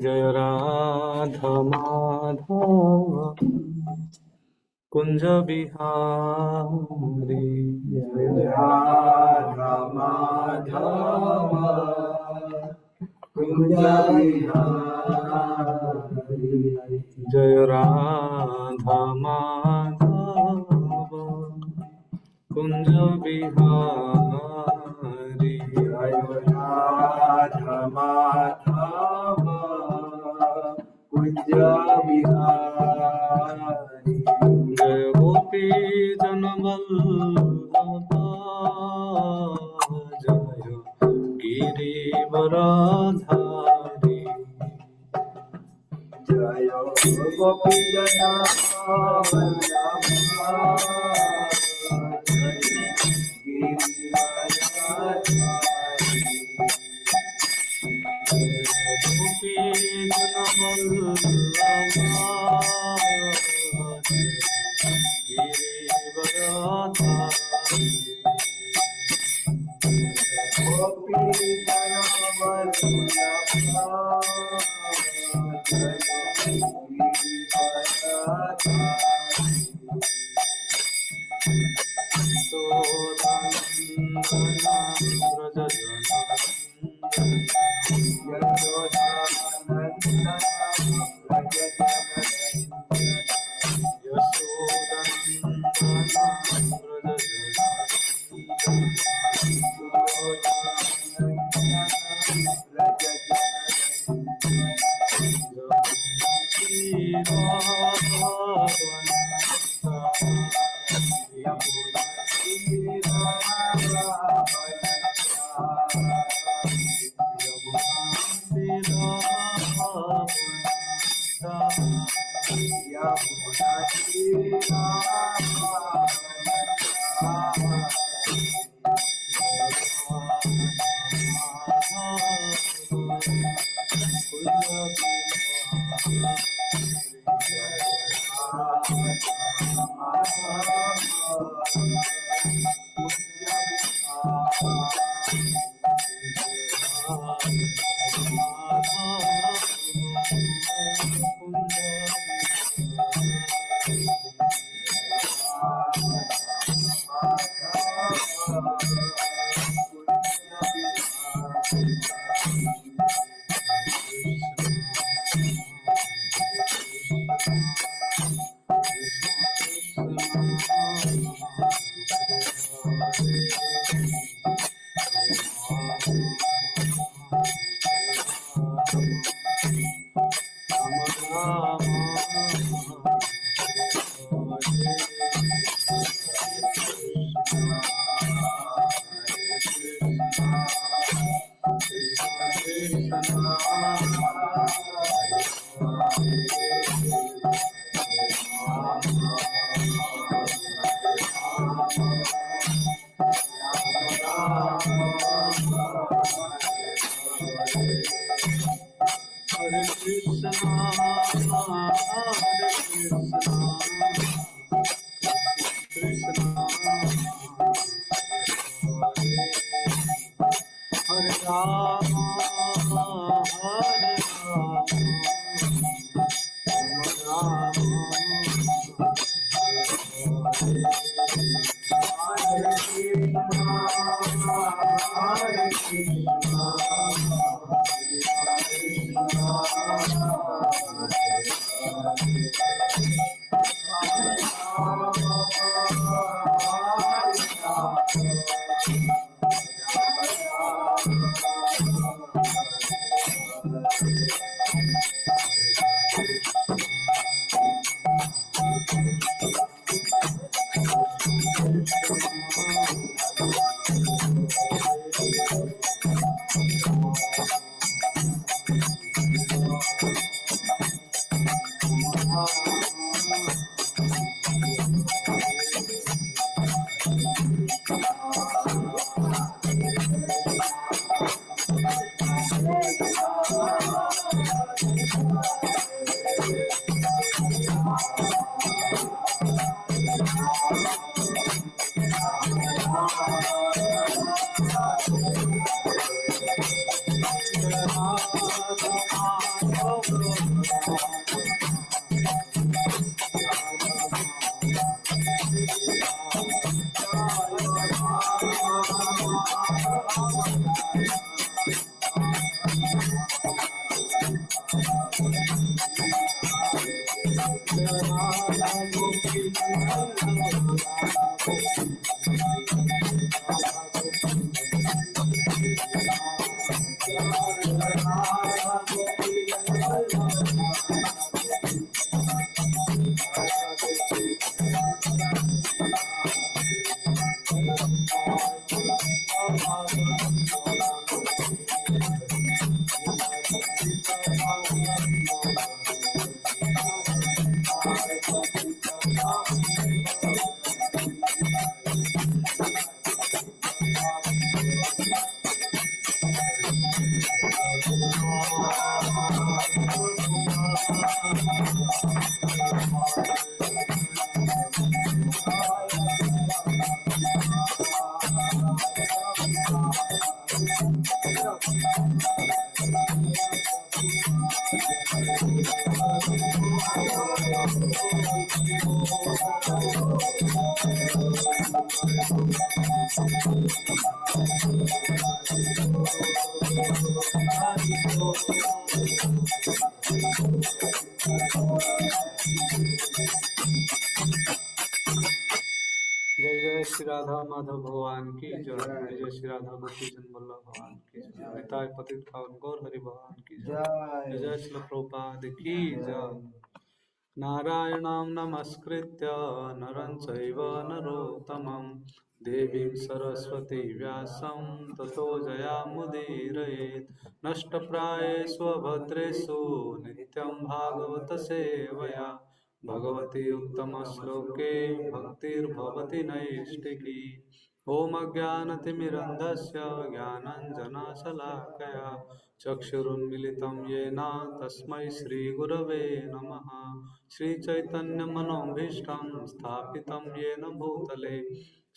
जय राधा माधव कुंज बिहारी, जय राधा माधव कुंज बिहारी, जय राधा माधव कुंज बिहारी, जय राधा माधव कुंज बिहारी, जय गोपी जन वल्लभ जय गिरिवरधारी, जय गोपी जन वल्लभ जय गिरिवरधारी, गोपी जन वल्लभ गिरिवरधारी, गोपी जन वल्लभ जय गिरिवरधारी, जय जय श्री राधा माधव भगवान की जय। जय जय श्री राधा गोपी वल्लभ भगवान की जय। निताय पतित पावन गौर हरि भगवान की जय। जय जय श्री प्रभुपाद की जय। नारायणं नमस्कृत्य नरं चैव नरोत्तमं देवीं सरस्वती व्यासं ततो जयामुदीरयेत्। नष्टप्रायेषु अभद्रेषु नित्यं भागवत सेवया भगवती उत्तमश्लोके भक्तिर्भवति नैष्टिकी। ॐ अज्ञानतिमिरन्धस्य ज्ञानाञ्जनशलाकया चक्षुरुन्मिलितं येन तस्मै श्रीगुरवे नमः। श्रीचैतन्यमनोभीष्टं स्थापितं येन भूतले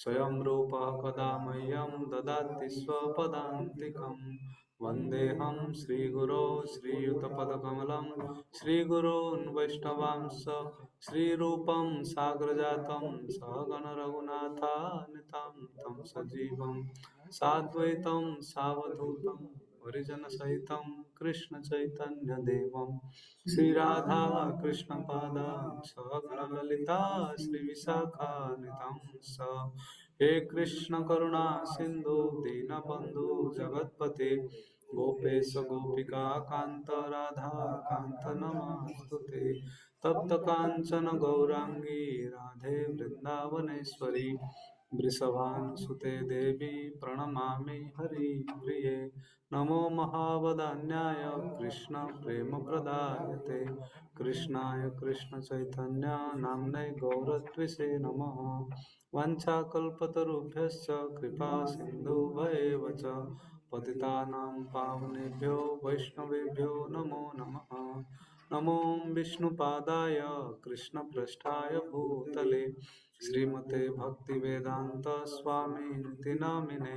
स्वयं रूपः कदा मह्यं ददाति स्वपदान्तिकं। वन्देऽहं श्रीगुरो श्रीयुतपदकमलं श्रीगुरून् वैष्णवांश्च श्रीरूपं साग्रजातं सहगण रघुनाथान्वितं तं सजीवं साद्वैतं सावधूतं परिजनसहितं कृष्णचैतन्यदेवं श्रीराधा कृष्णपादां सहगण ललिता श्रीविशाखान्वितं स। हे कृष्ण करुणा सिन्धु दीनबन्धु जगत्पते गोपेश गोपिका कान्त राधा कान्त नमस्तुते। तप्त कांचन गौरांगी राधे वृंदावनेश्वरी वृषभानुसुते देवी प्रणमामि हरिप्रिये। नमो महावदान्याय कृष्ण प्रेम प्रदायते कृष्णाय कृष्ण चैतन्य नाम्ने गौरत्विषे नमः। वाञ्छाकल्पतरुभ्यश्च कृपा सिन्धुभ्येव च पतितानां पावनेभ्यो वैष्णवेभ्यो नमो नमः। नमो विष्णुपादाय कृष्णप्रेष्ठाय भूतले श्रीमते भक्तिवेदांत स्वामिनिति नामिने।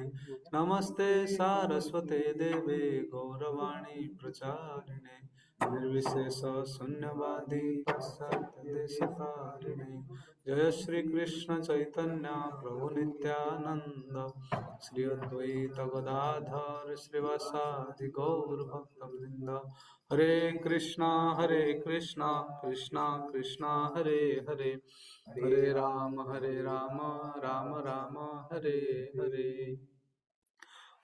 नमस्ते सारस्वते देवे गौरवाणी प्रचारिणे निर्विशेष शून्यवादी पाश्चात्यदेशतारिणे। जय श्री कृष्ण चैतन्य प्रभु नित्यानंद श्री अद्वैत गदाधर श्रीवासादि गौर भक्तवृंद। हरे कृष्णा कृष्णा कृष्णा हरे हरे हरे राम राम राम हरे हरे।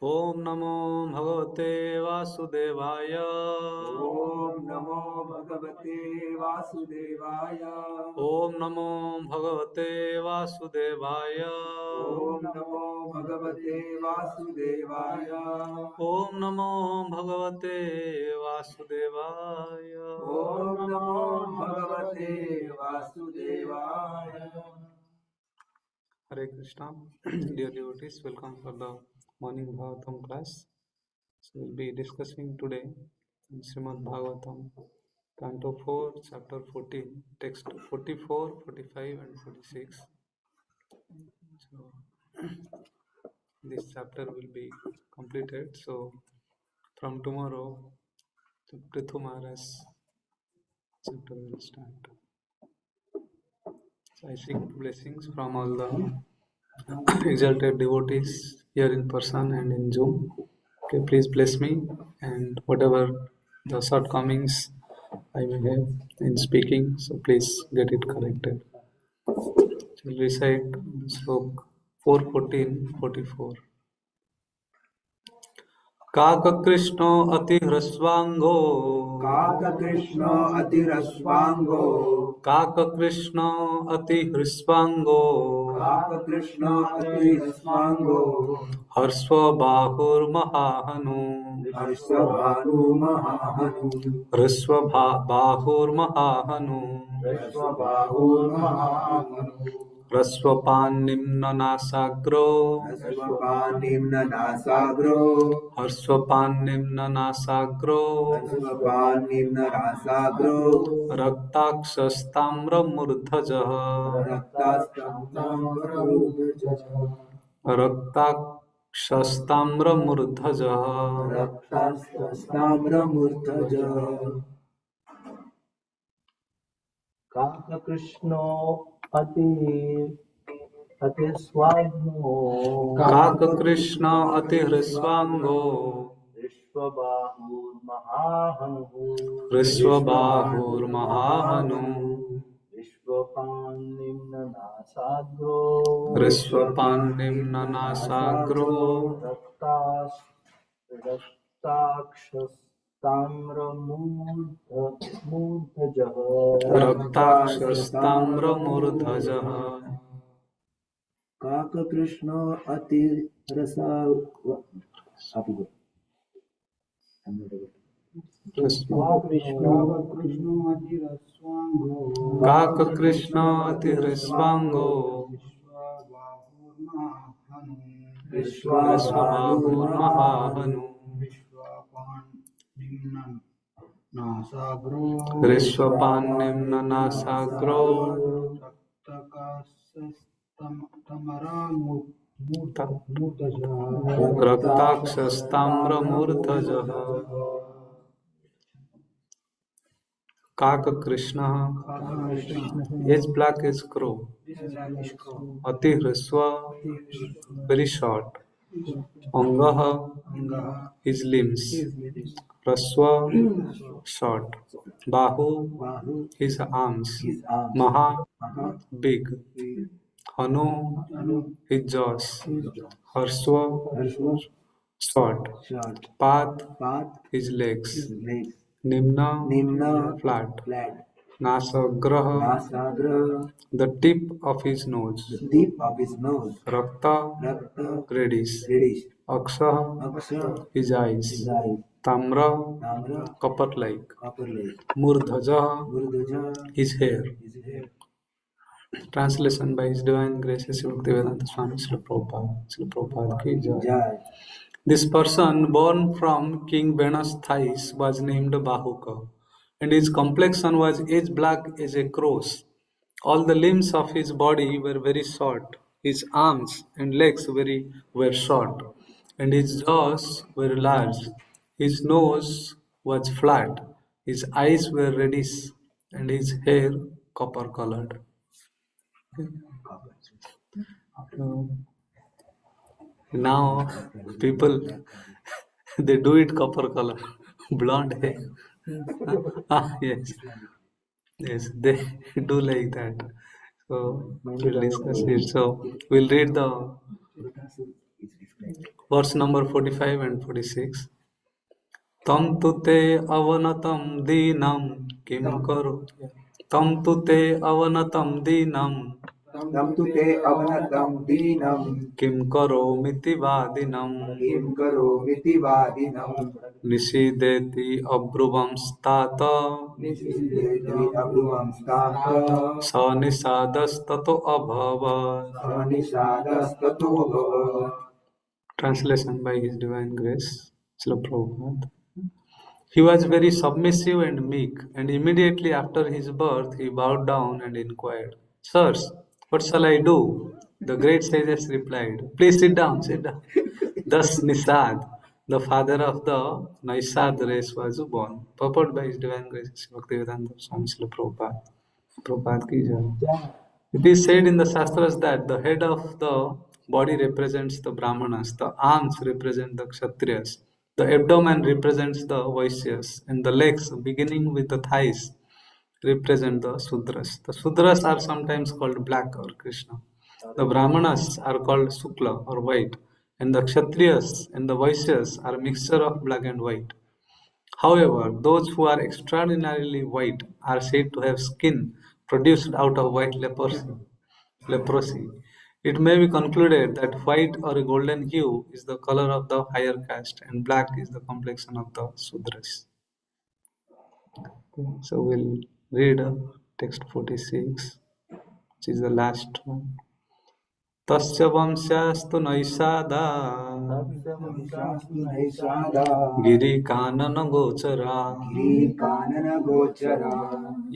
ओम नमो भगवते वासुदेवाय। ओम नमो भगवते वासुदेवाय। ओम नमो भगवते वासुदेवाय। ओम नमो भगवते वासुदेवाय। ओम नमो भगवते वासुदेवाय। ओम नमो भगवते वासुदेवाय। Hare Krishna. Dear devotees, welcome for the morning Bhagavatam class. So we'll be discussing today in Srimad Bhagavatam, Canto 4, Chapter 14, text 44, 45 and 46. So this chapter will be completed. So from tomorrow, the Prithu Maharaj chapter will start. So I seek blessings from all the exalted devotees here in person and in Zoom. Okay, please bless me and whatever the shortcomings I may have in speaking, so please get it corrected. We'll recite slok 4:14-44. काककृष्णो अतिह्रस्वाङ्गो काककृष्णो अतिरश्वाङ्गो काककृष्णो अतिह्रस्वाङ्गो काककृष्णो अतिरश्वाङ्गो हर्ष्वबाहुर्महाहनु हर्षभानुमहाहनु हृष्वबाहुर्महाहनु हर्षबाहुर्महाहनु ह्रस्वपान्निम्ननासाग्रो हर्षपान्निम्ननासाग्रो हर्ष्वपान्निम्ननासाग्रो हर्षपान्निम्ननासाग्रो रक्ताक्षस्ताम्रमूर्धजः रक्ताक्षस्ताम्रमूर्धजः रक्तास्ताम्रमूर्धजः काककृष्णो अतिस्वाग्नो काककृष्ण अतिह्रस्वाङ्गो विश्वबाहुर्महाहनुः हृष्वबाहुर्महाहनु विश्वपान्निम्ननासाग्रो हृष्वपान्निम्ननासाग्रो रक्ताक्षस्ताम्रमूर्धजः रक्ताक्षस्ताम्रमूर्धजः काककृष्णो अतिरसा काककृष्ण अतिह्रस्वाङ्गो विश्वबाहुर्महाहनु हृष्वपान्निम्ननासाग्रो रक्ताक्षस्ताम्रमूर्धजः Kaka His black is crow. Ati Hriswa, very short. Angaha, his limbs. Raswa, short. Bahu, his arms. Maha, big. Hanu, his jaws. Harswa, short. Path, his legs. Nimna, flat. Nasagraha, the tip of his nose. Rakta, reddish. Aksha, his eyes. Tamra, copper-like. Murdhaja, his hair. Translation by His Divine Grace Sri Bhaktivedanta Swami Srila Prabhupada. Srila Prabhupada ki jai. This person born from King Vena's thighs was named Bahuka, and his complexion was as black as a crow's. All the limbs of his body were very short. His arms and legs were short, and his jaws were large. His nose was flat. His eyes were reddish, and his hair copper colored. Now people they do it copper color, blonde hair. Yes, they do like that. So we'll discuss it. So we'll read the verse number 45 and 46. Tam tu te avanatam dinam kim karo. Tam tu te avanatam dinam तं तु ते अवनतं दीनं किं करोमीति वादिनं किं करोमीति वादिनं निषीदेति अब्रुवंस्तात निषीदेति अब्रुवंस्तात् स निषादस्ततो अभवत्. निषादस्ततो भवत्. Translation by His Divine Grace, Srila Prabhupada. He was very submissive and meek, and immediately after his birth he bowed down and inquired, "Sirs, what shall I do?" The great sages replied, "Please sit down, sit down." Thus Nisad, the father of the Naisad race, was born. Purport by His Divine Grace, Bhaktivedanta Swami Srila Prabhupada. Prabhupada ki jai. It is said in the Shastras that the head of the body represents the Brahmanas, the arms represent the Kshatriyas, the abdomen represents the Vaishyas, and the legs, beginning with the thighs, represent the Sudras. The Sudras are sometimes called black or Krishna. The Brahmanas are called Sukla or white, and the Kshatriyas and the Vaishyas are a mixture of black and white. However, those who are extraordinarily white are said to have skin produced out of white leprosy. It may be concluded that white or a golden hue is the color of the higher caste and black is the complexion of the Sudras. Okay, so we'll read text 46, which is the last one. Tasya vamsyastu naisada गिरिकानन गोचरा गिरिकाननगोचरा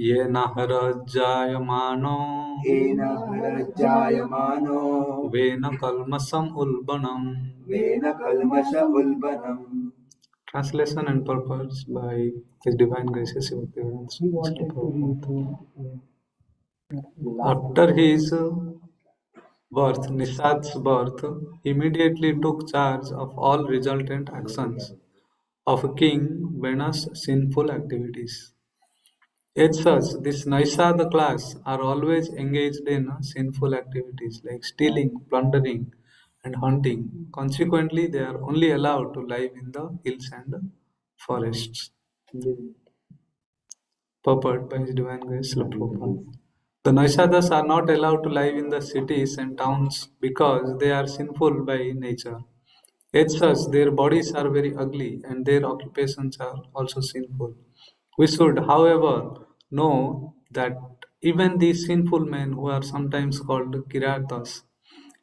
येन हरज्जायमानो येन हरज्जायमानो वेन कल्मषम् उल्बणम्. वेन कल्मष उल्बणम्. Translation and purpose by His Divine Graces Bhaktivedanta Swami Prabhupada. After his birth, Nisad's birth, he immediately took charge of all resultant actions of King Vena's sinful activities. As such, this Naisada class are always engaged in sinful activities like stealing, plundering, and hunting. Consequently, they are only allowed to live in the hills and forests. Purport by His Divine Grace Srila Prabhupada. The Naisadas are not allowed to live in the cities and towns because they are sinful by nature. As such, their bodies are very ugly and their occupations are also sinful. We should, however, know that even these sinful men, who are sometimes called Kiratas,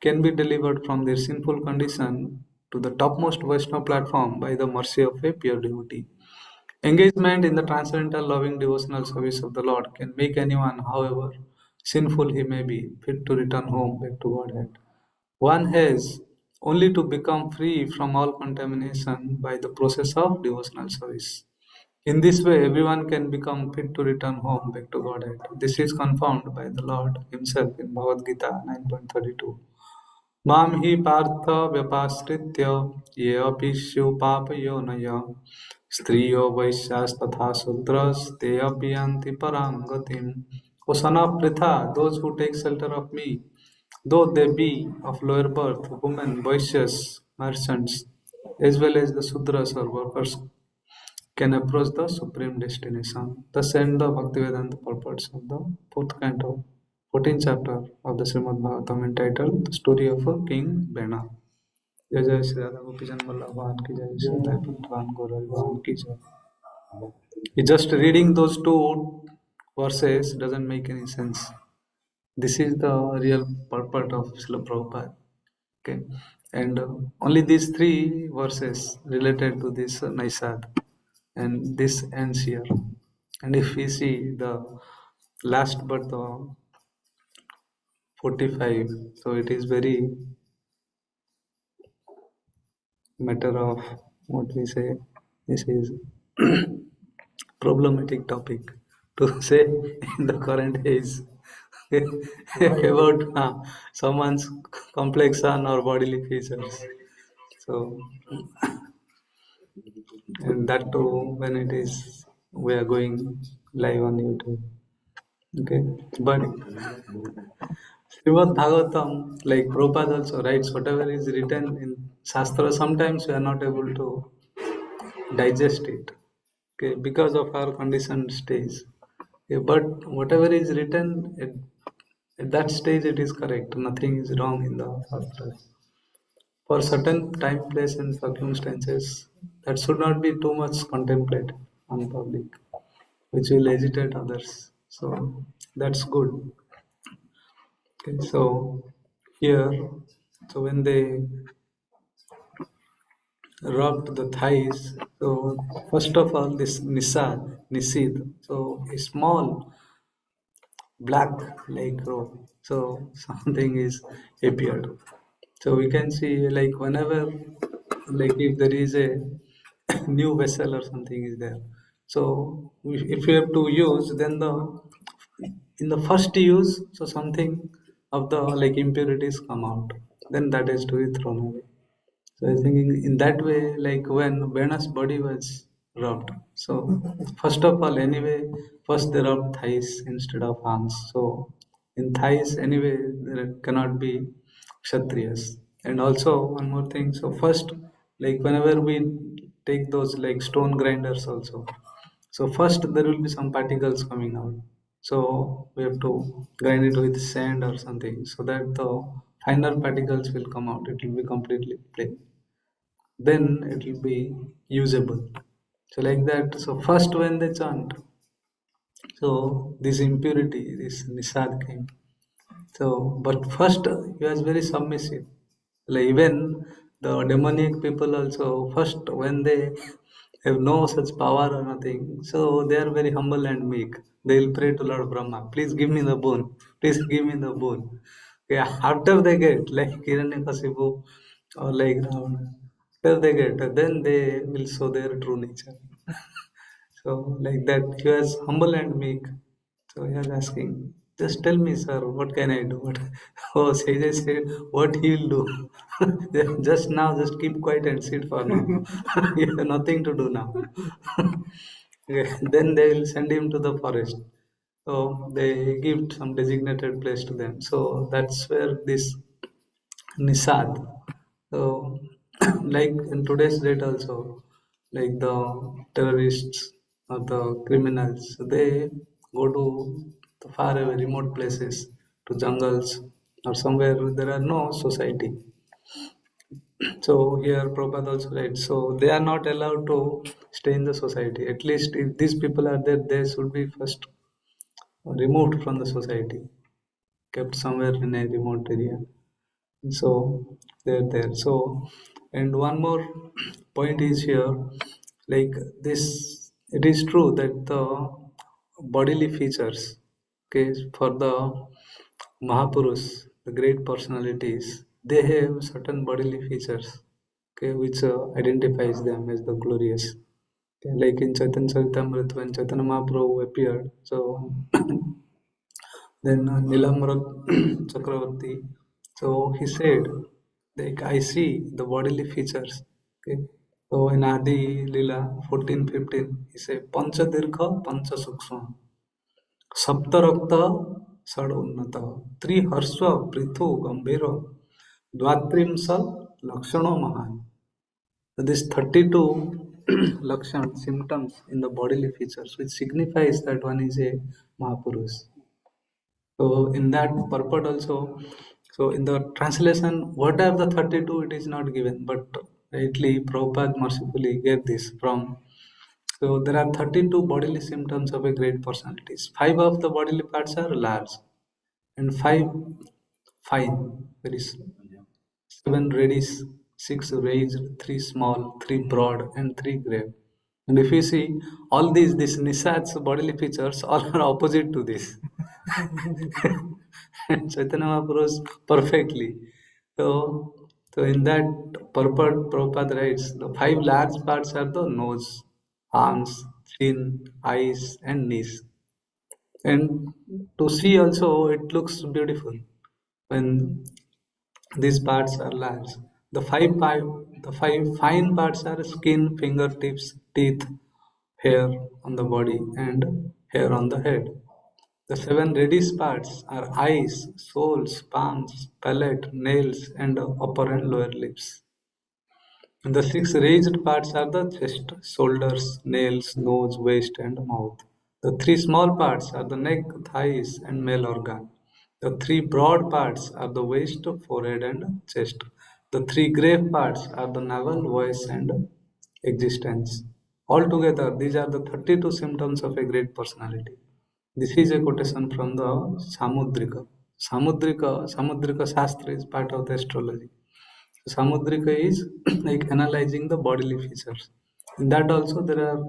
can be delivered from their sinful condition to the topmost Vaishnava platform by the mercy of a pure devotee. Engagement in the transcendental loving devotional service of the Lord can make anyone, however sinful he may be, fit to return home back to Godhead. One has only to become free from all contamination by the process of devotional service. In this way, everyone can become fit to return home back to Godhead. This is confirmed by the Lord Himself in Bhagavad Gita 9.32. Mam hi partha vyapasritya ye api syu papayonaya striyo vaishyas tatha sudras te api yanti parangatim. O son of Pritha, those who take shelter of me, though they be of lower birth, women, Vaishyas, merchants, as well as the Sudras or workers, can approach the supreme destination. Thus end the Bhaktivedanta purports of the fourth canto, 14th chapter of the Srimad Bhagavatam, entitled The Story of a King Bena. Jai Jai Shri Radha Gopijan Vallabh Bhavan ki Jai, Shri Radha Bhagavan Gaurav Bhavan ki Jai. Just reading those two verses doesn't make any sense. This is the real purport of Srila Prabhupada. Okay, and only these three verses related to this Naisad, and this ends here. And if we see the last but the 45, so it is very matter of what we say. This is problematic topic to say in the current age about someone's complexion or bodily features. So, and that too when it is we are going live on YouTube. Okay, but Srimad Bhagavatam, like Prabhupada also writes, whatever is written in Shastra, sometimes we are not able to digest it. Okay, because of our conditioned stage. Okay, but whatever is written at that stage, it is correct. Nothing is wrong in the Shastras. For certain time, place, and circumstances, that should not be too much contemplated on public, which will agitate others. So that's good. Okay, so here, so when they rubbed the thighs, so first of all, this Nisid, so a small black like robe, so something is appeared. So we can see like whenever, like if there is a new vessel or something is there, so if we have to use, then the in the first use, so something of the like impurities come out, then that is to be thrown away. So I think in that way, like when Vena's body was rubbed, so first of all, anyway, first they rubbed thighs instead of arms. So in thighs, anyway, there cannot be kshatriyas. And also one more thing. So first, like whenever we take those like stone grinders also, so first there will be some particles coming out. So we have to grind it with sand or something so that the finer particles will come out. It will be completely plain. Then it will be usable. So like that. So first when they chant, so this impurity, this nisad came. So, but first he was very submissive. Like even the demoniac people also, first when they have no such power or nothing, so they are very humble and meek. They will pray to Lord Brahma, please give me the bone, please give me the bone. Okay, after they get like Hiranyakasipu or like Ravana, after they get, then they will show their true nature. So like that, he was humble and meek. So he was asking, just tell me, sir, what can I do? What? Oh, Sejai said, what he will do? Just now, just keep quiet and sit for now. You have nothing to do now. Okay, then they will send him to the forest. So they give some designated place to them. So that's where this Nisad. So, like in today's date also, like the terrorists or the criminals, they go to the far away remote places, to jungles or somewhere there are no society. So here Prabhupada also writes, so they are not allowed to stay in the society. At least if these people are there, they should be first removed from the society, kept somewhere in a remote area. So they're there. So, and one more point is here, like this, it is true that the bodily features, okay, for the Mahapurush, the great personalities, they have certain bodily features, okay, which identifies them as the glorious. Okay, like in Chaitanya Charitamrita, when Chaitanya Mahaprabhu appeared, so then Nilamrat Chakravarti. So he said, like I see the bodily features. Okay. So in Adi Lila 14:15, he said, Pancha Dirgha, Pancha Sukshma, Saptarakta, Sad Unnata, Tri Harsva, Prithu, Gambhira, Dvatrimsal, Lakshano Mahan. So this 32 Lakshan symptoms in the bodily features, which signifies that one is a Mahapurush. So in that purport also, so in the translation, what are the 32? It is not given, but rightly Prabhupada mercifully gave this from. So there are 32 bodily symptoms of a great personality. Five of the bodily parts are large, and five fine, very small. Seven reddish, six raised, three small, three broad, and three grave. And if you see all these, this Nisad's bodily features all are opposite to this. And Chaitanya Mahaprabhu perfectly. So, so in that purport, Prabhupada writes, the five large parts are the nose, arms, chin, eyes, and knees. And to see also, it looks beautiful when these parts are large. The five fine parts are skin, fingertips, teeth, hair on the body, and hair on the head. The seven reddish parts are eyes, soles, palms, palate, nails, and upper and lower lips. And the six raised parts are the chest, shoulders, nails, nose, waist, and mouth. The three small parts are the neck, thighs, and male organ. The three broad parts are the waist, forehead, and chest. The three grave parts are the navel, voice, and existence. Altogether, these are the 32 symptoms of a great personality. This is a quotation from the Samudrika. Samudrika Shastra is part of the astrology. Samudrika is like analyzing the bodily features. In that also there are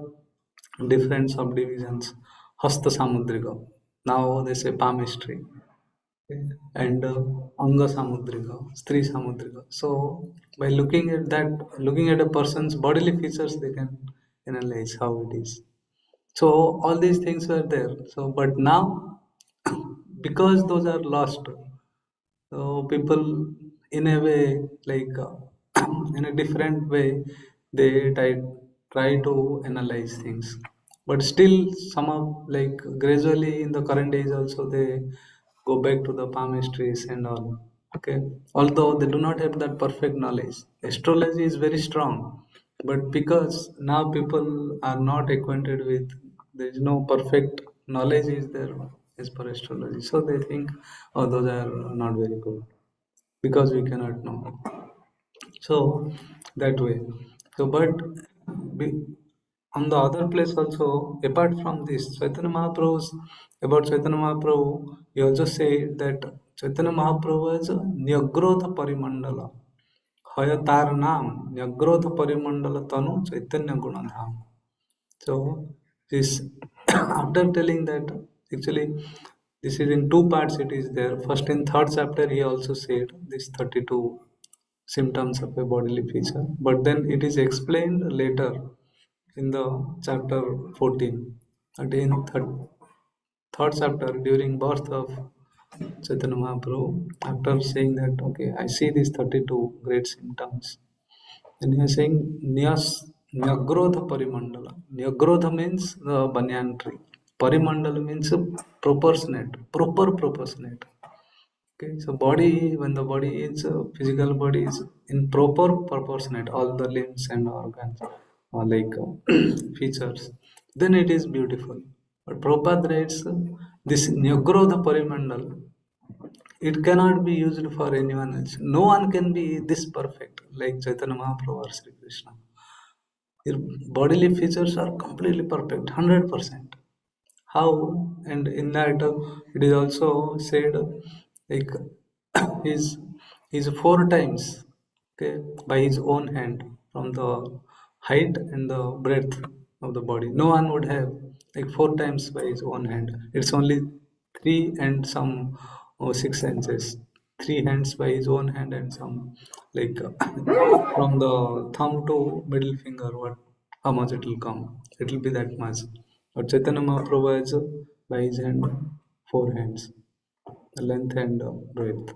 different subdivisions. Hasta Samudrika. Now they say palmistry. Okay. And Anga Samudrika, Stri Samudrika. So by looking at that, looking at a person's bodily features, they can analyze how it is. So all these things were there. So but now because those are lost, so people in a way like in a different way they try to analyze things, but still some of like gradually in the current age also they go back to the palmistries and all. Okay, although they do not have that perfect knowledge, astrology is very strong, but because now people are not acquainted with, there is no perfect knowledge is there as per astrology, so they think, oh, those are not very good because we cannot know. So that way. So, but be, on the other place also, apart from this, Chaitanya Mahaprabhu's, about Chaitanya Mahaprabhu, he also said that Chaitanya Mahaprabhu is Nyagrotha Parimandala. Haya tar naam Nyagrotha Parimandala Tanu Chaitanya Gunadham. So this after telling that, actually this is in two parts it is there. First in third chapter he also said this 32 symptoms of a bodily feature, but then it is explained later in the chapter 14. Again third chapter during birth of Chaitanya Mahaprabhu, after saying that okay, I see these 32 great symptoms. And he is saying Nyagrodha Parimandala. Nyagrodha means the banyan tree. Parimandala means proportionate, proper proportionate. Okay, so body, when the body is physical body is in proper proportionate, all the limbs and organs, like features, then it is beautiful. But Prabhupada writes this Nyagrodha Parimandala, it cannot be used for anyone else. No one can be this perfect like Chaitanya Mahaprabhu or Sri Krishna. Your bodily features are completely perfect, 100%. How? And in that, it is also said like he's he's four times, okay, by his own hand from the height and the breadth of the body. No one would have like four times by his own hand. It's only 3 and some 6 inches. 3 hands by his own hand and some like from the thumb to middle finger. What? How much it will come? It will be that much. But Chaitanya Mahaprabhu has by his hand 4 hands, the length and breadth.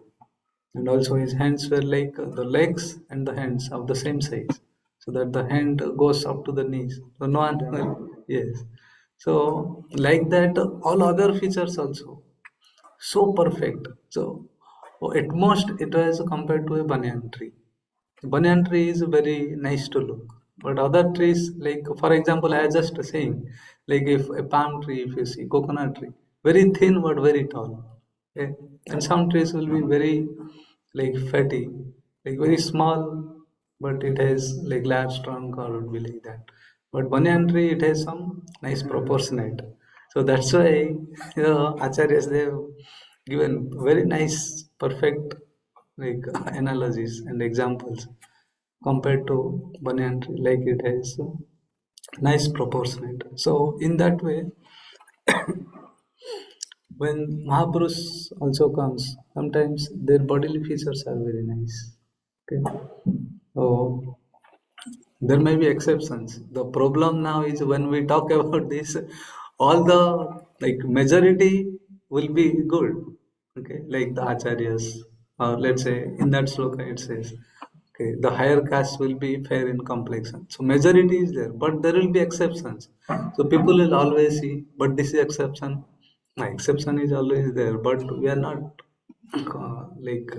And also his hands were like the legs and the hands of the same size, so that the hand goes up to the knees. So no one will, yes. So like that, all other features also so perfect. So at most it was compared to a banyan tree. Banyan tree is very nice to look, but other trees, like for example, I was just saying, like if a palm tree, if you see coconut tree, very thin but very tall. Okay? And some trees will be very like fatty, like very small, but it has like large trunk or would be like that. But banyan tree, it has some nice proportionate. So that's why acharyas they have given very nice, perfect like analogies and examples compared to banyan tree, like it has nice proportionate. So in that way, when Mahapurush also comes, sometimes their bodily features are very nice. Okay. So there may be exceptions. The problem now is when we talk about this, all the like majority will be good. Okay, like the acharyas, or let's say in that sloka it says, okay, the higher caste will be fair in complexion. So majority is there, but there will be exceptions. So people will always see, but this is exception. My exception is always there, but we are not like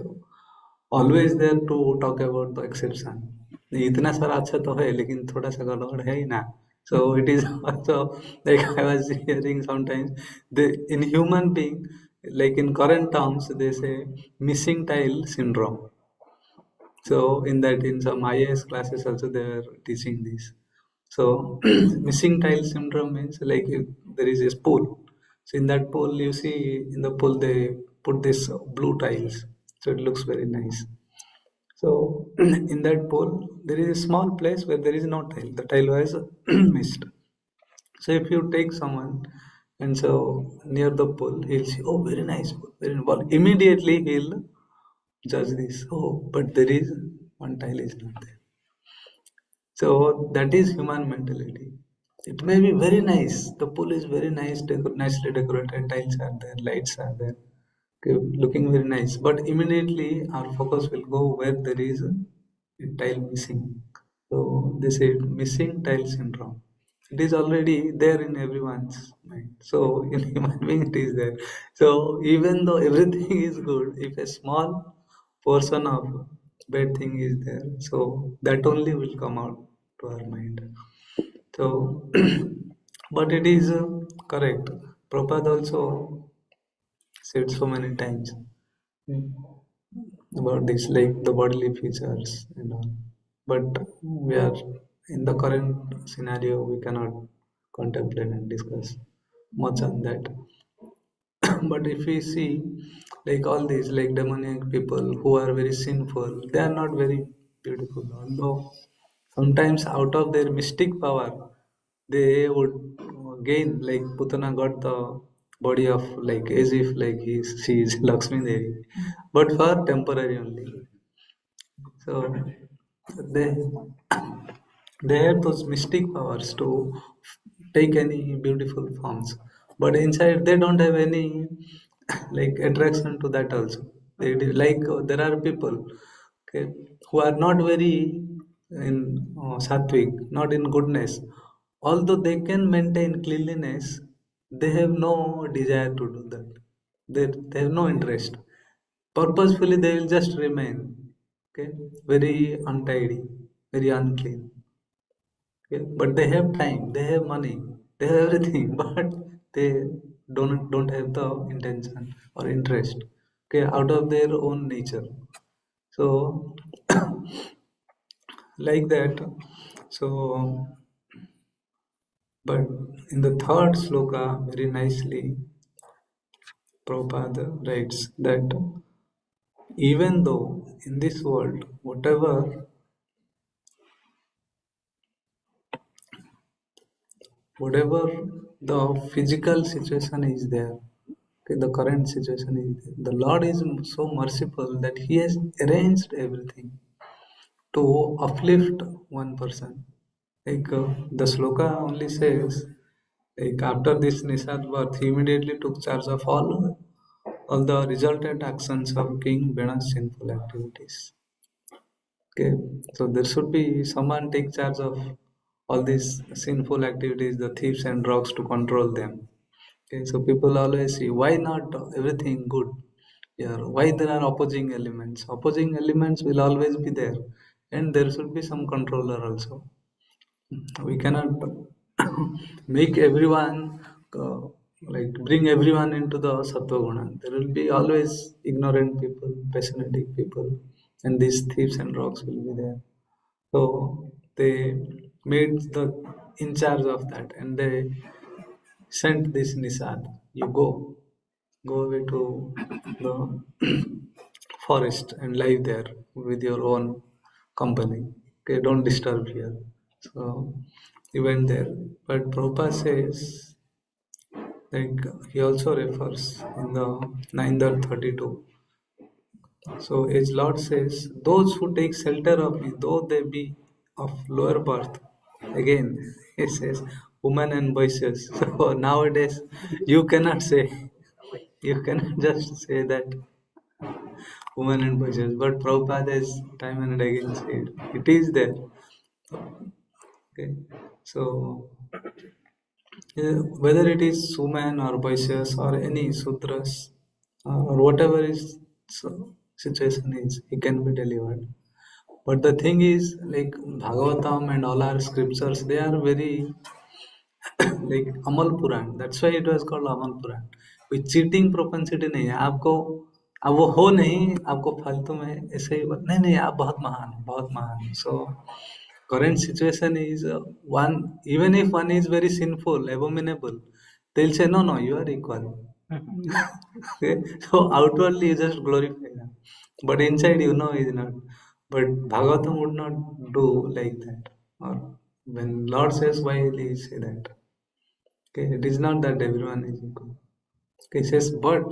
always there to talk about the exception. इतना सारा अच्छा तो है लेकिन थोड़ा सा गड़बड़ है ही ना. So it is also like I was hearing sometimes the in human being, like in current terms they say missing tile syndrome. So in that in some IAS classes also they are teaching this. So missing tile syndrome means like if there is a pool. So in that pool you see in the pool they put this blue tiles. So it looks very nice. So in that pool there is a small place where there is no tile. The tile was missed. So if you take someone and so near the pool, he'll see, oh, very nice pool, very nice. Well, immediately he'll judge this. Oh, but there is one tile is not there. So that is human mentality. It may be very nice. The pool is very nice, nicely decorated. Tiles are there, lights are there. Okay, looking very nice, but immediately our focus will go where there is a tile missing. So they say missing tile syndrome. It is already there in everyone's mind. So in human being it is there. So even though everything is good, if a small portion of bad thing is there, so that only will come out to our mind. So but it is correct. Prabhupada also said so many times about this, like the bodily features and all. But we are in the current scenario, we cannot contemplate and discuss much on that. But if we see, like all these, like demoniac people who are very sinful, they are not very beautiful. Although sometimes out of their mystic power, they would gain, like Putana got the body of like as if like she is Lakshmi Devi, but for temporary only. So they they have those mystic powers to take any beautiful forms, but inside they don't have any like attraction to that also. Like there are people, okay, who are not very in sattvic, not in goodness. Although they can maintain cleanliness, they have no desire to do that. They have no interest. Purposefully, they will just remain, okay, very untidy, very unclean. Okay? But they have time, they have money, they have everything, but they don't have the intention or interest. Okay, out of their own nature. So like that. So but in the third sloka, very nicely, Prabhupada writes that even though in this world, whatever the physical situation is there, okay, the current situation is there, the Lord is so merciful that He has arranged everything to uplift one person. Like the sloka only says, like after this Nisad birth, he immediately took charge of all the resultant actions of King Vena's sinful activities. Okay, so there should be someone take charge of all these sinful activities, the thieves and rogues, to control them. Okay, so people always see why not everything good. Yeah, why there are opposing elements? Opposing elements will always be there, and there should be some controller also. We cannot make everyone like bring everyone into the sattva guna. There will be always ignorant people, pessimistic people, and these thieves and rogues will be there. So they made the in charge of that, and they sent this Nisad. You go away to the forest and live there with your own company. Okay, don't disturb here. So he went there. But Prabhupada says, like he also refers in the 932. So his Lord says, those who take shelter of me, though they be of lower birth, again he says, woman and voices. So nowadays you cannot say, you cannot just say that woman and voices, but Prabhupada has time and again said, it is there. Okay, so whether it is Suman or Vaishyas or any Sudras or whatever is situation is, he can be delivered. But the thing is, like Bhagavatam and all our scriptures, they are very like Amal Puran. That's why it was called Amal Puran. कोई cheating propensity नहीं है आपको. अब वो हो नहीं, आपको फालतू में ऐसे ही नहीं नहीं आप बहुत महान हो, बहुत महान हो. So current situation is one, even if one is very sinful, abominable, they'll say no, you are equal. Okay? So outwardly you just glorify them, but inside you know is not. But Bhagavatam would not do like that. Or when Lord says, why will he say that? Okay, it is not that everyone is equal. Okay, he says, but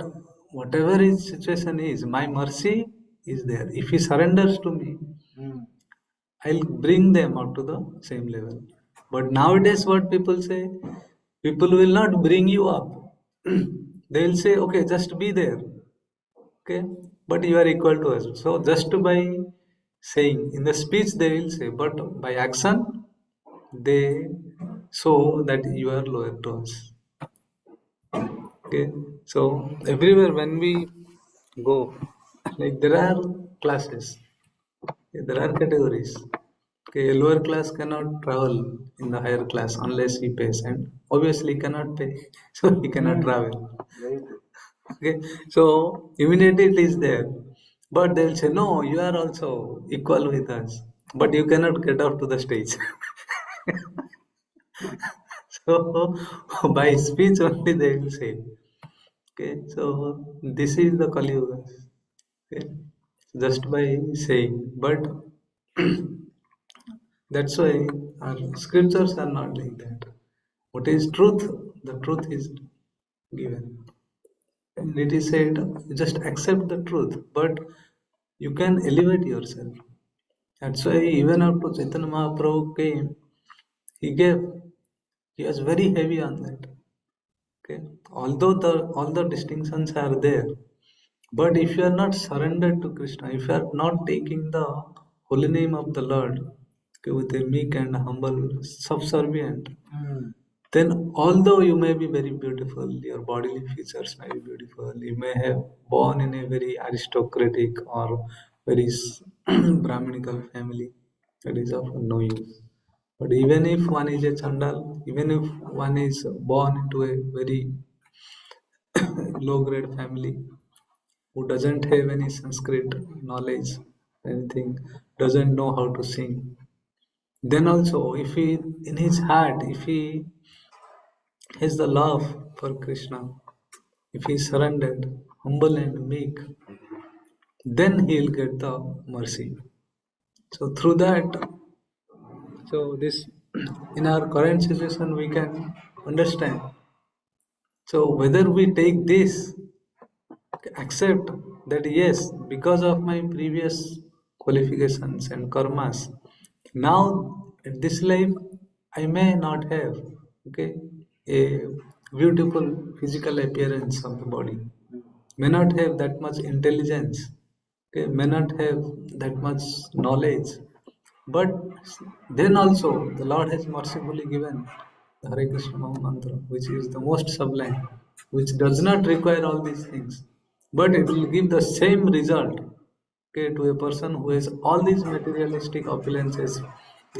whatever his situation is, my mercy is there. If he surrenders to me, I'll bring them up to the same level. But nowadays, what people say, people will not bring you up. They will say, okay, just be there. Okay, but you are equal to us. So just by saying in the speech they will say, but by action they show that you are lower to us. Okay, so everywhere when we go, like there are classes, okay, there are categories. Okay, a lower class cannot travel in the higher class unless he pays, and obviously he cannot pay, so he cannot travel. Very true. Okay, so immunity it is there, but they will say, no, you are also equal with us, but you cannot get up to the stage. So by speech only they will say. Okay, so this is the Kali Yuga. Okay, just by saying, but that's why our scriptures are not like that. What is truth? The truth is given. And it is said, just accept the truth, but you can elevate yourself. That's why even after Chaitanya Mahaprabhu came, he gave, he was very heavy on that. Okay, although all the distinctions are there, but if you are not surrendered to Krishna, if you are not taking the holy name of the Lord, okay, with a meek and humble subservient, then although you may be very beautiful, your bodily features may be beautiful, you may have born in a very aristocratic or very Brahminical family, that is of no use. But even if one is a Chandal, even if one is born into a very low grade family who doesn't have any Sanskrit knowledge, anything, doesn't know how to sing, then also if he in his heart, if he has the love for Krishna, if he is surrendered, humble and meek, then he will get the mercy. So through that, so this in our current situation we can understand. So whether we take this, accept that yes, because of my previous qualifications and karmas, now at this life I may not have, okay, a beautiful physical appearance of the body, may not have that much intelligence, okay, may not have that much knowledge, but then also the Lord has mercifully given the Hare Krishna Maha Mantra, which is the most sublime, which does not require all these things, but it will give the same result, okay, to a person who has all these materialistic opulences,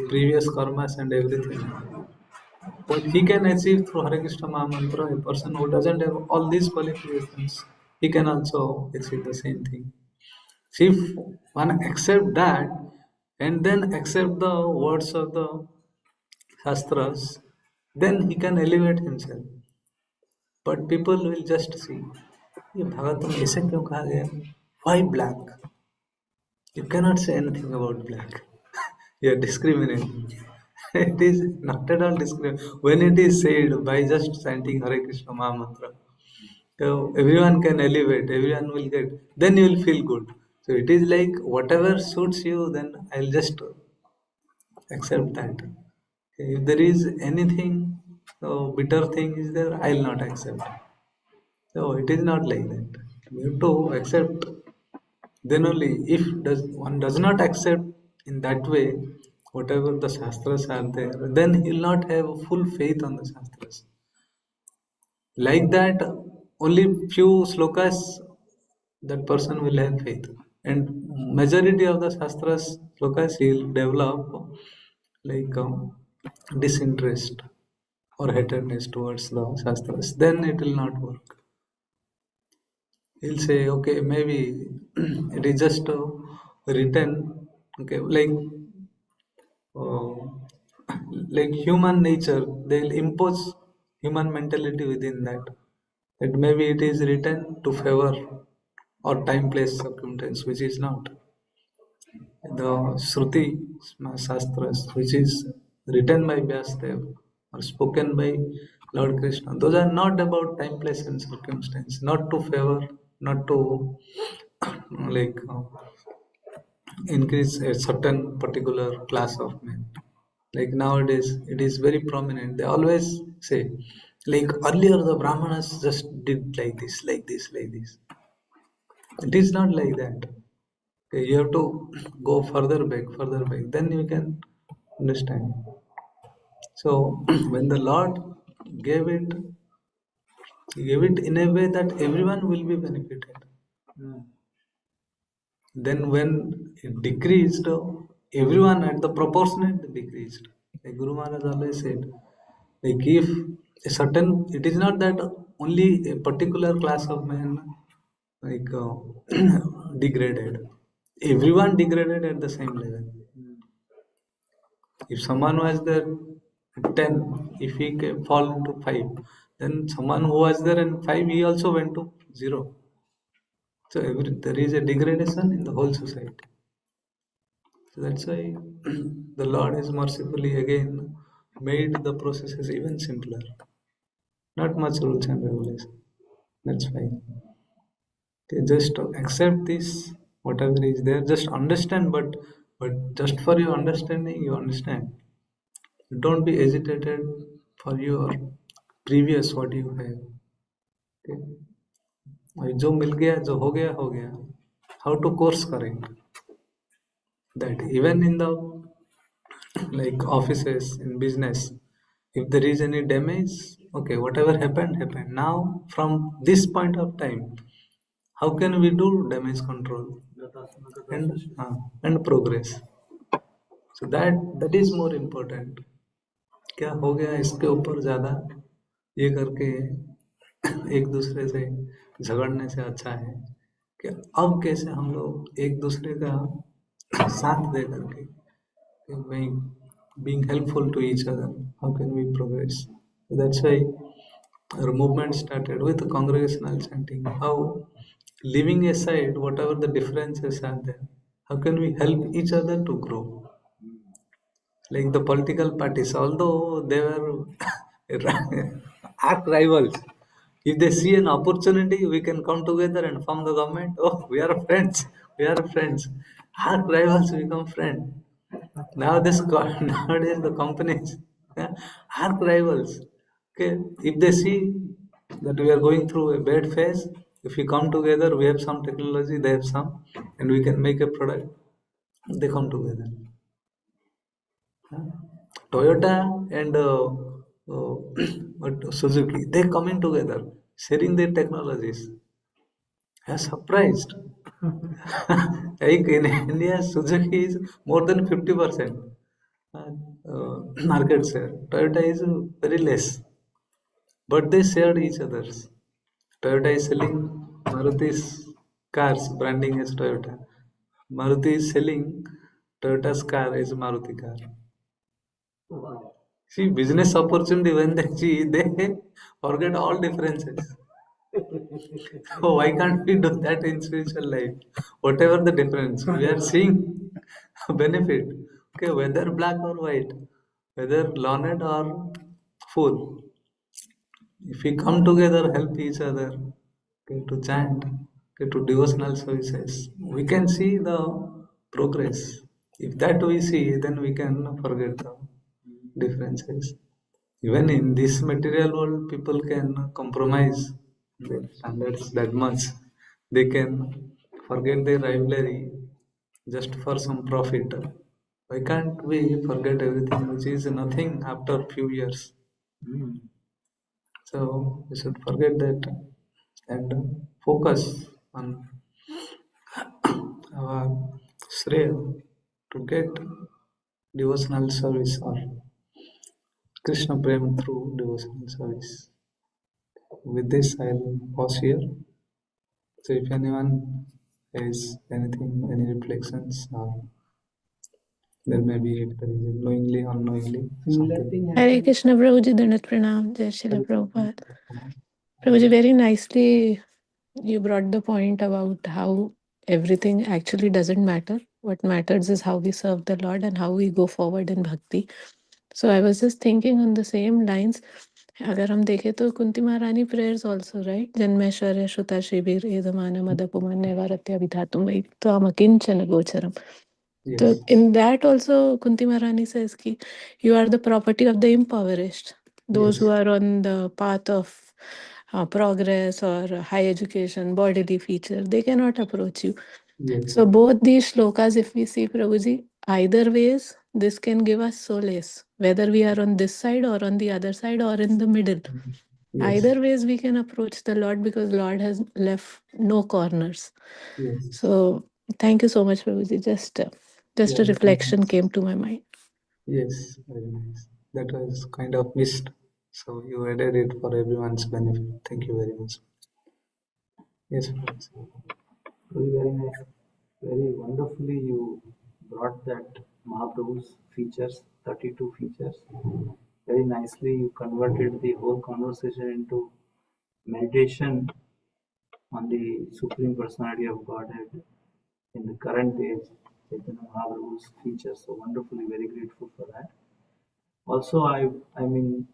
previous karmas and everything. What he can achieve through Hare Krishna Maha Mantra, a person who doesn't have all these qualifications, he can also achieve the same thing. So if one accept that and then accept the words of the Shastras, then he can elevate himself. But people will just see, ये भगत में ऐसे क्यों कहा गया? Why black? You cannot say anything about black. You are discriminating. It is not at all discriminating. When it is said by just chanting Hare Krishna Maha Mantra, so everyone can elevate, everyone will get, then you will feel good. So it is like whatever suits you, then I'll just accept that. If there is anything, bitter thing is there, I'll not accept. So it is not like that. We have to accept. Then only if one does not accept in that way, whatever the shastras are there, then he will not have full faith on the shastras. Like that, only few slokas that person will have faith, and majority of the shastras slokas he will develop like disinterest or hatredness towards the shastras. Then it will not work. He'll say, okay, maybe it is just written, okay, uh, like human nature, they'll impose human mentality within that. That maybe it is written to favor or time, place, circumstance, which is not. The Shruti Shastras, which is written by Vyasadeva or spoken by Lord Krishna, those are not about time, place, and circumstance, not to favor, not to like increase a certain particular class of men. Like nowadays, it is very prominent. They always say, like earlier, the Brahmanas just did like this, like this, like this. It is not like that. Okay, you have to go further back, then you can understand. So when the Lord gave it, He gave it in a way that everyone will be benefited. Then when it decreased, everyone at the proportionate decreased. Like Guru Maharaj always said, like if a certain, it is not that only a particular class of men like degraded. Everyone degraded at the same level. If someone was there at 10, if he fall into 5, then someone who was there in 5, he also went to 0. So there is a degradation in the whole society. So that's why the Lord has mercifully again made the processes even simpler. Not much rules and regulations. That's fine. Okay, just accept this, whatever is there. Just understand, but just for your understanding, you understand. Don't be agitated for your previous what you have. Okay? और जो मिल गया जो हो गया. How to course correct that even in the like offices in business, if there is any damage, okay, whatever happened. Now from this point of time, how can we do damage control and progress? So that is more important. क्या हो गया इसके ऊपर ज्यादा ये करके एक दूसरे से झगड़ने से अच्छा है कि अब कैसे हम लोग एक दूसरे का साथ दे करके by being helpful to each other, how can we progress? So that's why our movement started with congregational chanting. How, leaving aside whatever the differences are there, how can we help each other to grow? Like the political parties, although they were arch rivals, if they see an opportunity, we can come together and form the government. Oh, we are friends. We are friends. Arch rivals become friends. Now this nowadays the companies arch rivals. Okay, if they see that we are going through a bad phase, if we come together, we have some technology, they have some, and we can make a product. They come together. Toyota and what, Suzuki, they coming together, sharing their technologies. I was surprised. Like in India, Suzuki is more than 50% market share. Toyota is very less, but they shared each other's. Toyota is selling Maruti's cars, branding as Toyota. Maruti is selling Toyota's car as Maruti car. See, business opportunity when they see, they forget all differences. So why can't we do that in spiritual life? Whatever the difference, we are seeing benefit. Okay, whether black or white, whether learned or fool. If we come together, help each other, okay, to chant, okay, to devotional services, we can see the progress. If that we see, then we can forget the differences. Even in this material world, people can compromise their standards that much. They can forget their rivalry just for some profit. Why can't we forget everything which is nothing after few years? So we should forget that and focus on our Shreya to get devotional service or Krishna Prem through devotional service. With this, I'll pause here. So, if anyone has anything, any reflections, or there may be, if there is knowingly, unknowingly, something. Hare Krishna Prabhuji, Dandat Pranam, Jai Srila Prabhupada. Prabhuji, very nicely you brought the point about how everything actually doesn't matter. What matters is how we serve the Lord and how we go forward in bhakti. So I was just thinking on the same lines. अगर हम देखें तो कुंती महारानी prayers also, right? जन्मेश्वर्य श्रुता शिविर एदमान मदपुमन्य वारत्य विधातुम वै त्वाम अकिंचन गोचरम. So in that also Kunti Maharani says ki you are the property of the impoverished, those who are on the path of progress or high education, bodily feature, they cannot approach you. Yes. So both these shlokas, if we see Prabhuji, either ways, this can give us solace, whether we are on this side or on the other side or in the middle. Yes. Either ways we can approach the Lord, because Lord has left no corners. Yes. So thank you so much, Prabhuji. Just a Yeah. reflection came to my mind. Yes, very nice. That was kind of missed. So you added it for everyone's benefit. Thank you very much. Yes, friends. Very nice. Very wonderfully you brought that Mahaprabhu's features, 32 features. Very nicely you converted the whole conversation into meditation on the Supreme Personality of Godhead in the current age, Chaitanya Mahaprabhu's features. So wonderfully, very grateful for that. Also, I mean,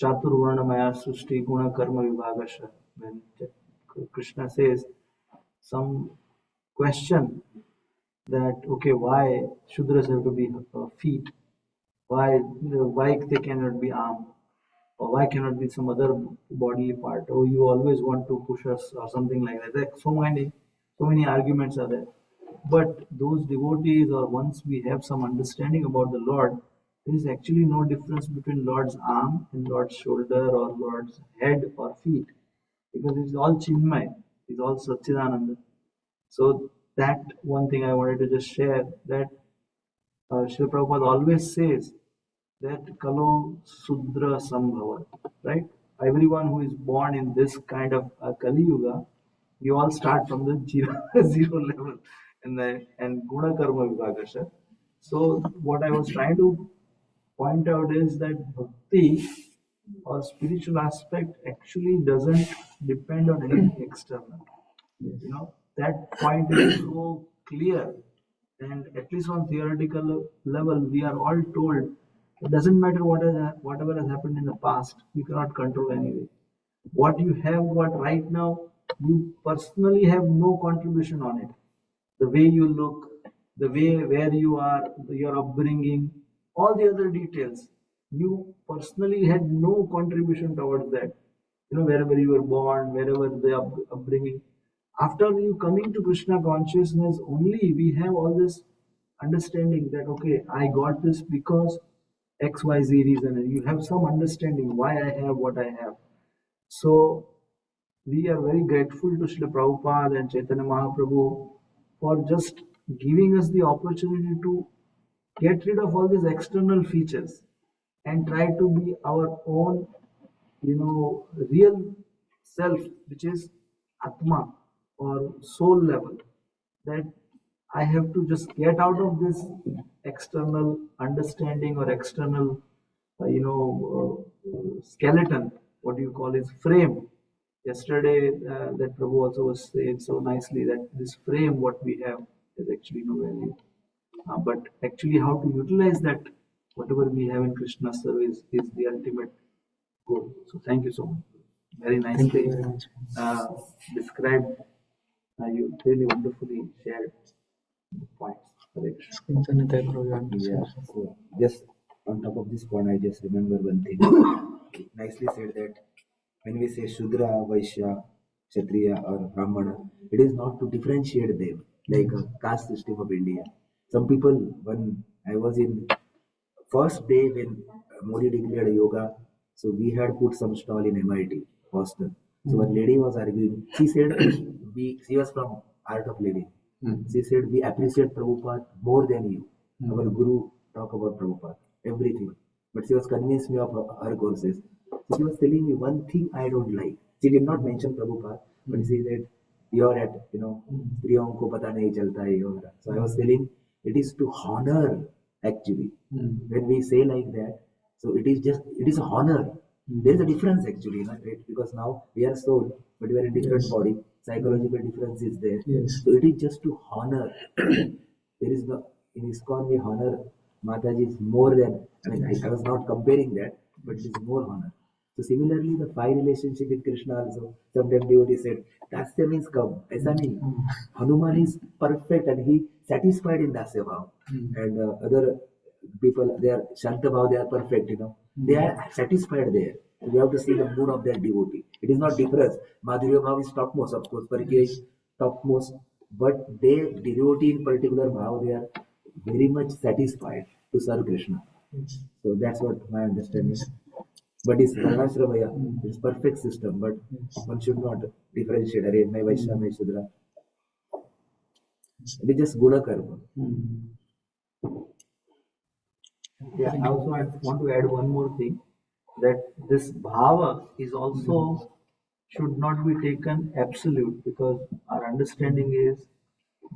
Chaturvarnamaya Srushti Guna Karma Vibhagasha. When Krishna says some question that okay, why Shudras have to be feet? Why they cannot be arm? Or why cannot be some other bodily part? Or you always want to push us or something like that. Like so many arguments are there. But those devotees, or once we have some understanding about the Lord, there is actually no difference between Lord's arm and Lord's shoulder or Lord's head or feet, because it's all Chinmay, it's all Satchidananda. So that one thing I wanted to just share, that Srila Prabhupada always says that Kalo Sudra Sambhava, right? Everyone who is born in this kind of Kali Yuga, we all start from the zero level and Guna Karma Vibhagasha. So what I was trying to point out is that bhakti or spiritual aspect actually doesn't depend on anything external. You know, that point is so clear, and at least on theoretical level, we are all told it doesn't matter whatever has happened in the past, you cannot control anyway. What you have got right now, you personally have no contribution on it. The way you look, the way where you are, your upbringing, all the other details, you personally had no contribution towards that. You know, wherever you were born, wherever the upbringing. After you coming to Krishna consciousness, only we have all this understanding that okay, I got this because XYZ reason, and you have some understanding why I have what I have. So we are very grateful to Srila Prabhupada and Chaitanya Mahaprabhu for just giving us the opportunity to get rid of all these external features and try to be our own, real self, which is Atma or soul level. That I have to just get out of this external understanding or external, skeleton, what you call is frame. Yesterday, that Prabhu also was saying so nicely that this frame, what we have, is actually no value. But actually, how to utilize that, whatever we have in Krishna's service, is the ultimate goal. So, thank you so much. Very Thank you nicely very much. described. You really wonderfully shared the points. Hare Krishna. Yeah, so just on top of this point, I just remember one thing. Nicely said that when we say Shudra, Vaishya, Kshatriya, or Brahmana, it is not to differentiate them like a caste system of India. Some people, when I was in first day when Modi declared yoga, so we had put some stall in MIT, Boston. So one lady was arguing. She said, she was from Art of Living. She said, we appreciate Prabhupada more than you. Our Guru talk about Prabhupada, everything. But she was convinced me of her courses. So she was telling me one thing I don't like. She did not mention Prabhupada, but she said, you're at, स्त्रियों को पता नहीं चलता है ये वगैरह. So I was telling, it is to honor actually. When we say like that, so it is honor. There is a difference actually, right? Because now we are soul, but we are in different body. Psychological difference is there. Yes. So it is just to honor. There is no, in ISKCON we honor Mataji is more than, I was not comparing that, but it is more honor. So similarly, the five relationship with Krishna also, sometimes devotee said, Dasya means come. Aisa nahi. Hanuman is perfect and he satisfied in Dasya Bhav. And other people, they are Shanta Bhav, they are perfect, they are satisfied there. We have to see the mood of that devotee. It is not difference. Madhurya Bhav is topmost, of course. Parikya is topmost. But they, devotee in particular Bhav, they are very much satisfied to serve Krishna. So that's what my understanding. But it's Varnashramaya. It's perfect system. But one should not differentiate. Arey, मैं वैश्य, मैं शूद्र. It is just guna karma. Yeah, also I want to add one more thing, that this bhava is also should not be taken absolute, because our understanding is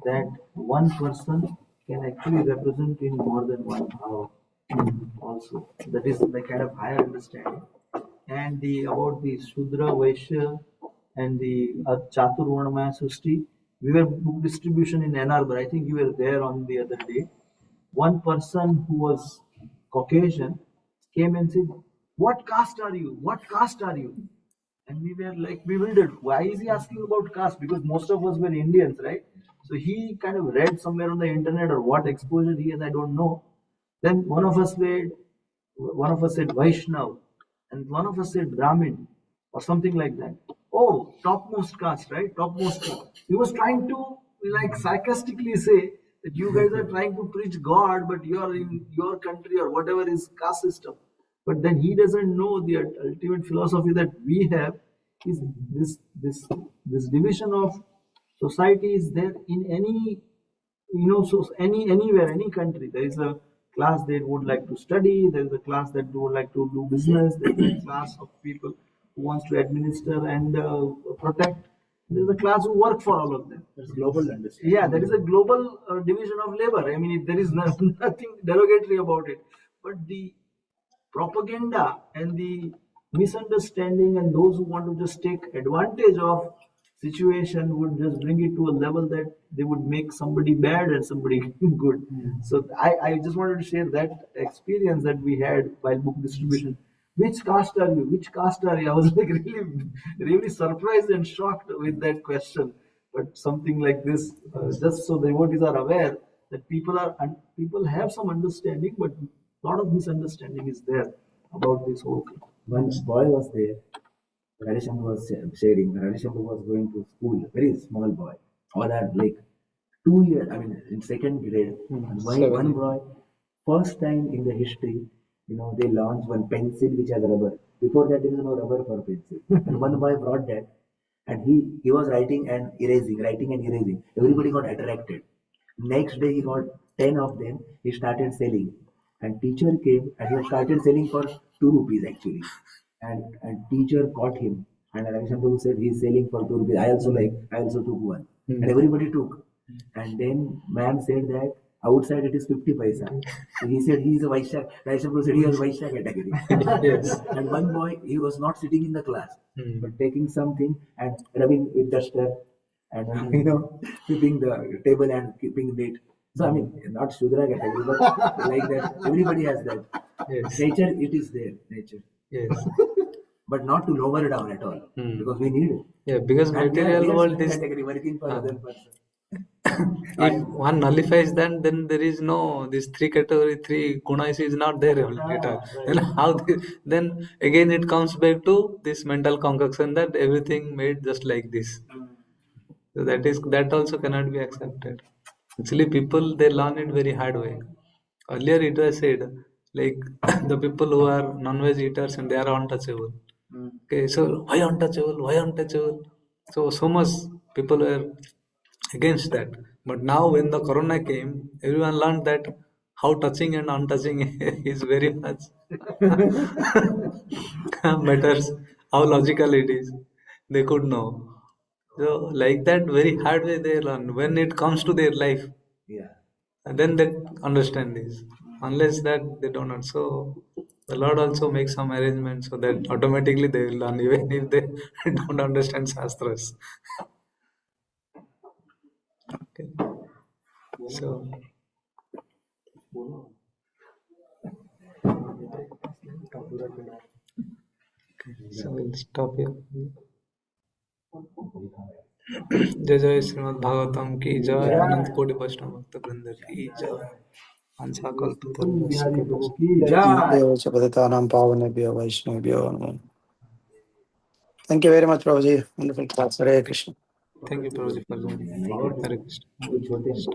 that one person can actually represent in more than one bhava also. That is the kind of higher understanding. And the about the Shudra, Vaishya and the Chatur Varnamaya Sushti, we were book distribution in Ann Arbor. I think you were there on the other day. One person who was Caucasian came and said, "What caste are you? What caste are you?" And we were like bewildered. Why is he asking about caste? Because most of us were Indians, right? So he kind of read somewhere on the internet, or what exposure he has, I don't know. Then one of us said Vaishnav, and one of us said Brahmin, or something like that. Oh, topmost caste, right? Topmost caste. He was trying to like sarcastically say that you guys are trying to preach God, but you are in your country or whatever is caste system. But then he doesn't know the ultimate philosophy that we have is this division of society is there in any, so anywhere, any country. There is a class that would like to study, there is a class that would like to do business, there is a class of people who wants to administer and protect. There is a class who work for all of them. There's global understanding. Yeah, there is a global division of labor. I mean, there is nothing derogatory about it. But the propaganda and the misunderstanding and those who want to just take advantage of situation would just bring it to a level that they would make somebody bad and somebody good. So I just wanted to share that experience that we had while book distribution. Which caste are you? Which caste are you? I was like really surprised and shocked with that question. But something like this, just so the devotees are aware that people have some understanding, but a lot of misunderstanding is there about this whole thing. One boy was there. Radhesham was sharing. Radhesham was going to school, very small boy. All are like 2 years, I mean, in second grade. And one boy, first time in the history, they launched one pencil which has rubber. Before that, there is no rubber for pencil. And one boy brought that, and he was writing and erasing. Everybody got attracted. Next day, he got 10 of them. He started selling. And teacher came and he started selling for 2 rupees actually. And teacher caught him. And Ravishankar said he's selling for 2 rupees. I also took one. And everybody took. And then ma'am said that outside it is 50 paisa. So he said he is a Vaishya. Ravishankar said he was Vaishya category. Yes. And one boy, he was not sitting in the class, but taking something and rubbing with duster and sweeping the table and keeping neat. So I mean, not Shudra category, but like that. Everybody has that. Yes. Nature, it is there. Nature. Yes. But not to lower down at all, because we need it. Yeah, because And material world is, category working for other person. if one nullifies that, then there is no, this three gunas is not there at all. Then then again it comes back to this mental concoction that everything made just like this. So that also cannot be accepted. Actually, people, they learn it very hard way. Earlier it was said like the people who are non-veg eaters and they are untouchable. Okay, so why untouchable? Why untouchable? So much people were against that. But now when the corona came, everyone learned that how touching and untouching is very much matters, how logical it is. They could know. So like that very hard way they learn. When it comes to their life, Yeah. and then they understand this. Unless that they don't know. So the Lord also makes some arrangements so that automatically they will learn even if they don't understand Shastras. Okay. So we'll stop here. जय जय श्रीमद् भागवतम की जय, अनंत कोटि वैष्णव भक्त वृंद की जय, अंशा कल्पतरुभ्यश्च कृपा जय। देव च पतितानां पावनेभ्यो वैष्णवेभ्यो नमः। Thank you very much, Prabhuji. Wonderful class. Hare Krishna. Thank you, Prabhuji, for joining. Hare Krishna.